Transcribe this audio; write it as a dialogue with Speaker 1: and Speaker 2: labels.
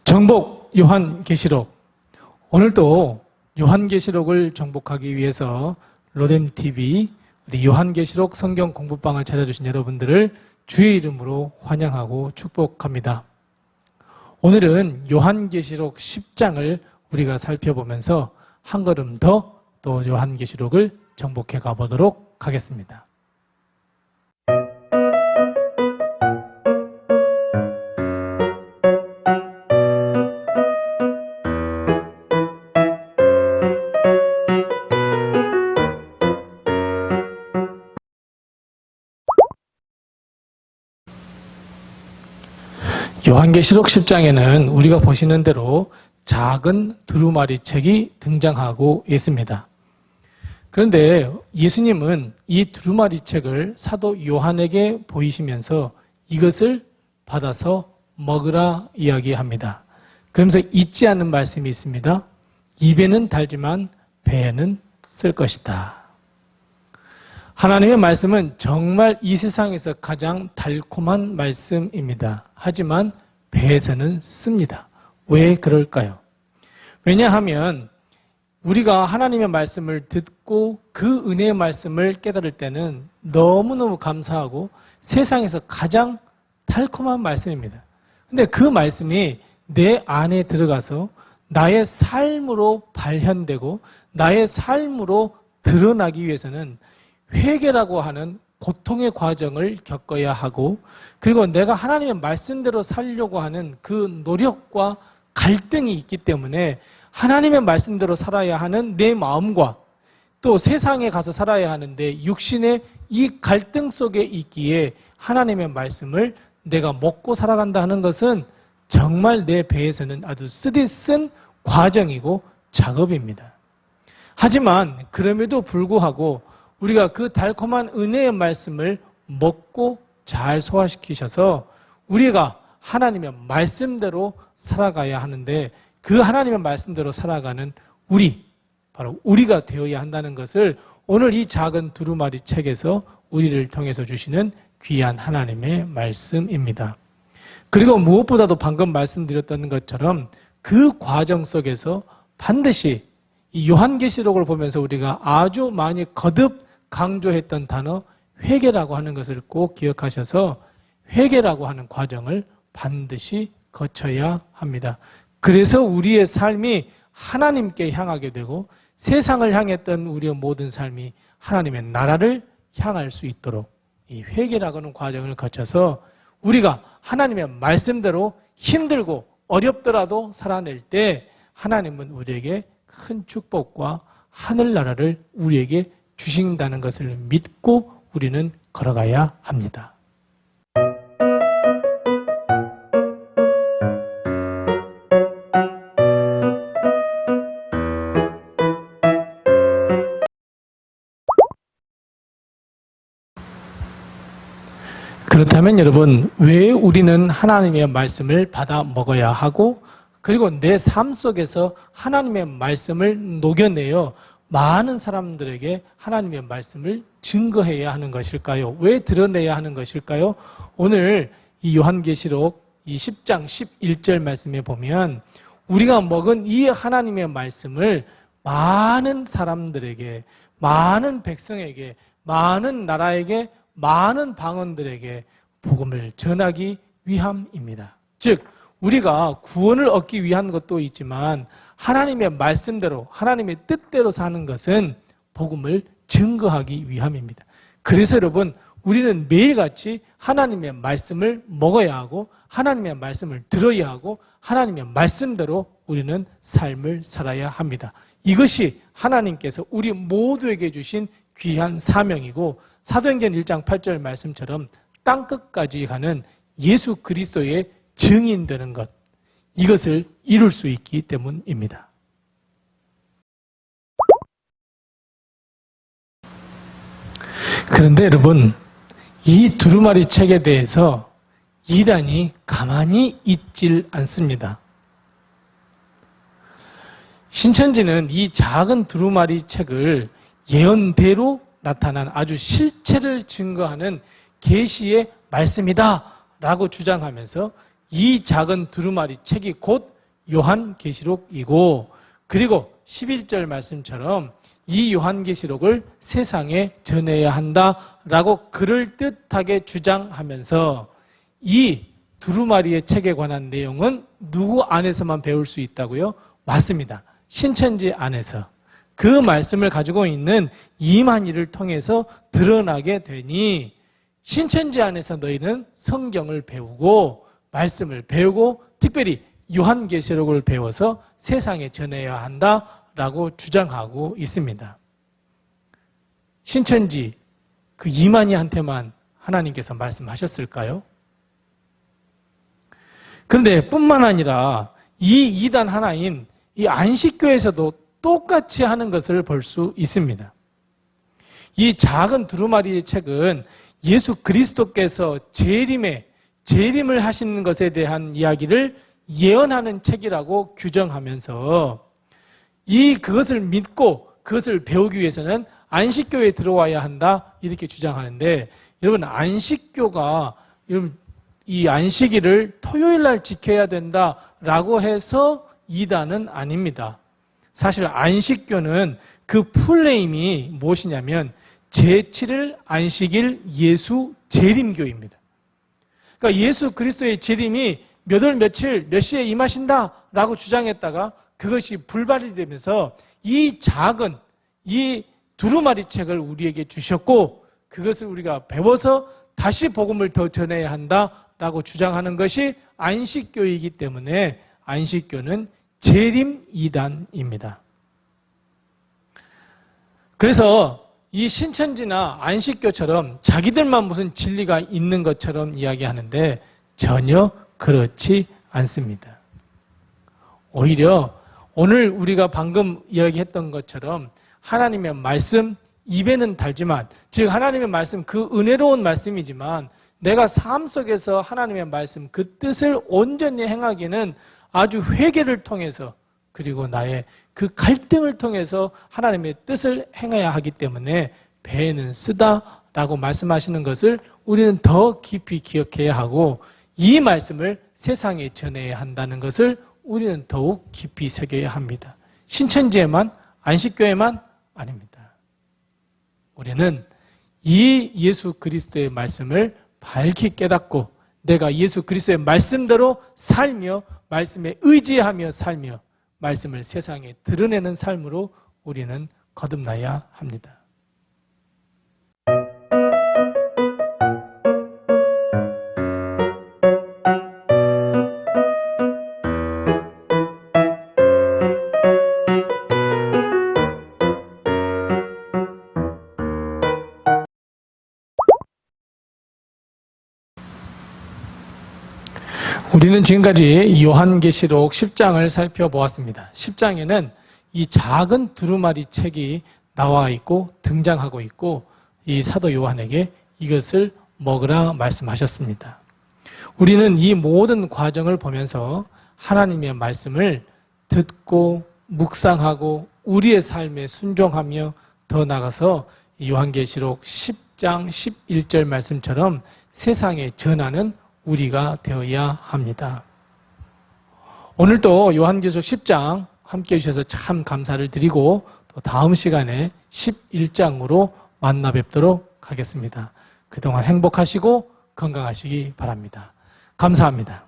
Speaker 1: 정복 요한계시록. 오늘도 요한계시록을 정복하기 위해서 로뎀TV 우리 요한계시록 성경 공부방을 찾아주신 여러분들을 주의 이름으로 환영하고 축복합니다. 오늘은 요한계시록 10장을 우리가 살펴보면서 한 걸음 더 또 요한계시록을 정복해 가보도록 하겠습니다. 요한계시록 10장에는 우리가 보시는 대로 작은 두루마리 책이 등장하고 있습니다. 그런데 예수님은 이 두루마리 책을 사도 요한에게 보이시면서 이것을 받아서 먹으라 이야기합니다. 그러면서 잊지 않는 말씀이 있습니다. 입에는 달지만 배에는 쓸 것이다. 하나님의 말씀은 정말 이 세상에서 가장 달콤한 말씀입니다. 하지만 배에서는 씁니다. 왜 그럴까요? 왜냐하면 우리가 하나님의 말씀을 듣고 그 은혜의 말씀을 깨달을 때는 너무너무 감사하고 세상에서 가장 달콤한 말씀입니다. 근데 그 말씀이 내 안에 들어가서 나의 삶으로 발현되고 나의 삶으로 드러나기 위해서는 회개라고 하는 고통의 과정을 겪어야 하고, 그리고 내가 하나님의 말씀대로 살려고 하는 그 노력과 갈등이 있기 때문에 하나님의 말씀대로 살아야 하는 내 마음과 또 세상에 가서 살아야 하는데 육신의 이 갈등 속에 있기에 하나님의 말씀을 내가 먹고 살아간다 하는 것은 정말 내 배에서는 아주 쓰디쓴 과정이고 작업입니다. 하지만 그럼에도 불구하고 우리가 그 달콤한 은혜의 말씀을 먹고 잘 소화시키셔서 우리가 하나님의 말씀대로 살아가야 하는데, 그 하나님의 말씀대로 살아가는 우리, 바로 우리가 되어야 한다는 것을 오늘 이 작은 두루마리 책에서 우리를 통해서 주시는 귀한 하나님의 말씀입니다. 그리고 무엇보다도 방금 말씀드렸던 것처럼 그 과정 속에서 반드시 이 요한계시록을 보면서 우리가 아주 많이 거듭 강조했던 단어 회개라고 하는 것을 꼭 기억하셔서 회개라고 하는 과정을 반드시 거쳐야 합니다. 그래서 우리의 삶이 하나님께 향하게 되고 세상을 향했던 우리의 모든 삶이 하나님의 나라를 향할 수 있도록 이 회개라고 하는 과정을 거쳐서 우리가 하나님의 말씀대로 힘들고 어렵더라도 살아낼 때 하나님은 우리에게 큰 축복과 하늘나라를 우리에게 주신다는 것을 믿고 우리는 걸어가야 합니다. 그렇다면 여러분, 왜 우리는 하나님의 말씀을 받아 먹어야 하고, 그리고 내 삶 속에서 하나님의 말씀을 녹여내어 많은 사람들에게 하나님의 말씀을 증거해야 하는 것일까요? 왜 드러내야 하는 것일까요? 오늘 이 요한계시록 이 10장 11절 말씀에 보면 우리가 먹은 이 하나님의 말씀을 많은 사람들에게, 많은 백성에게, 많은 나라에게, 많은 방언들에게 복음을 전하기 위함입니다. 즉 우리가 구원을 얻기 위한 것도 있지만 하나님의 말씀대로 하나님의 뜻대로 사는 것은 복음을 증거하기 위함입니다. 그래서 여러분, 우리는 매일같이 하나님의 말씀을 먹어야 하고 하나님의 말씀을 들어야 하고 하나님의 말씀대로 우리는 삶을 살아야 합니다. 이것이 하나님께서 우리 모두에게 주신 귀한 사명이고, 사도행전 1장 8절 말씀처럼 땅끝까지 가는 예수 그리스도의 증인되는 것, 이것을 이룰 수 있기 때문입니다. 그런데 여러분, 이 두루마리 책에 대해서 이단이 가만히 있질 않습니다. 신천지는 이 작은 두루마리 책을 예언대로 나타난 아주 실체를 증거하는 계시의 말씀이다 라고 주장하면서 이 작은 두루마리 책이 곧 요한계시록이고, 그리고 11절 말씀처럼 이 요한계시록을 세상에 전해야 한다라고 그럴듯하게 주장하면서 이 두루마리의 책에 관한 내용은 누구 안에서만 배울 수 있다고요? 맞습니다. 신천지 안에서. 그 말씀을 가지고 있는 이만희를 통해서 드러나게 되니 신천지 안에서 너희는 성경을 배우고 말씀을 배우고 특별히 요한계시록을 배워서 세상에 전해야 한다라고 주장하고 있습니다. 신천지 그 이만희한테만 하나님께서 말씀하셨을까요? 그런데 뿐만 아니라 이 이단 하나인 이 안식교에서도 똑같이 하는 것을 볼 수 있습니다. 이 작은 두루마리의 책은 예수 그리스도께서 재림을 하시는 것에 대한 이야기를 예언하는 책이라고 규정하면서 그것을 믿고 그것을 배우기 위해서는 안식교에 들어와야 한다 이렇게 주장하는데, 여러분 안식교가 이 안식일을 토요일 날 지켜야 된다라고 해서 이단은 아닙니다. 사실 안식교는 그 풀네임이 무엇이냐면 제7일 안식일 예수 재림교입니다. 그러니까 예수 그리스도의 재림이 몇 월 며칠 몇 시에 임하신다라고 주장했다가 그것이 불발이 되면서 이 작은 이 두루마리 책을 우리에게 주셨고 그것을 우리가 배워서 다시 복음을 더 전해야 한다라고 주장하는 것이 안식교이기 때문에 안식교는 재림 이단입니다. 그래서 이 신천지나 안식교처럼 자기들만 무슨 진리가 있는 것처럼 이야기하는데 전혀 그렇지 않습니다. 오히려 오늘 우리가 방금 이야기했던 것처럼 하나님의 말씀 입에는 달지만, 즉 하나님의 말씀 그 은혜로운 말씀이지만 내가 삶 속에서 하나님의 말씀 그 뜻을 온전히 행하기는 아주 회개를 통해서 그리고 나의 그 갈등을 통해서 하나님의 뜻을 행해야 하기 때문에 배에는 쓰다라고 말씀하시는 것을 우리는 더 깊이 기억해야 하고 이 말씀을 세상에 전해야 한다는 것을 우리는 더욱 깊이 새겨야 합니다. 신천지에만, 안식교에만 아닙니다. 우리는 이 예수 그리스도의 말씀을 밝히 깨닫고 내가 예수 그리스도의 말씀대로 살며 말씀에 의지하며 살며 말씀을 세상에 드러내는 삶으로 우리는 거듭나야 합니다. 우리는 지금까지 요한계시록 10장을 살펴보았습니다. 10장에는 이 작은 두루마리 책이 나와 있고 등장하고 있고 이 사도 요한에게 이것을 먹으라 말씀하셨습니다. 우리는 이 모든 과정을 보면서 하나님의 말씀을 듣고 묵상하고 우리의 삶에 순종하며 더 나아가서 요한계시록 10장 11절 말씀처럼 세상에 전하는 우리가 되어야 합니다. 오늘도 요한계시록 10장 함께해 주셔서 참 감사를 드리고 또 다음 시간에 11장으로 만나 뵙도록 하겠습니다. 그동안 행복하시고 건강하시기 바랍니다. 감사합니다.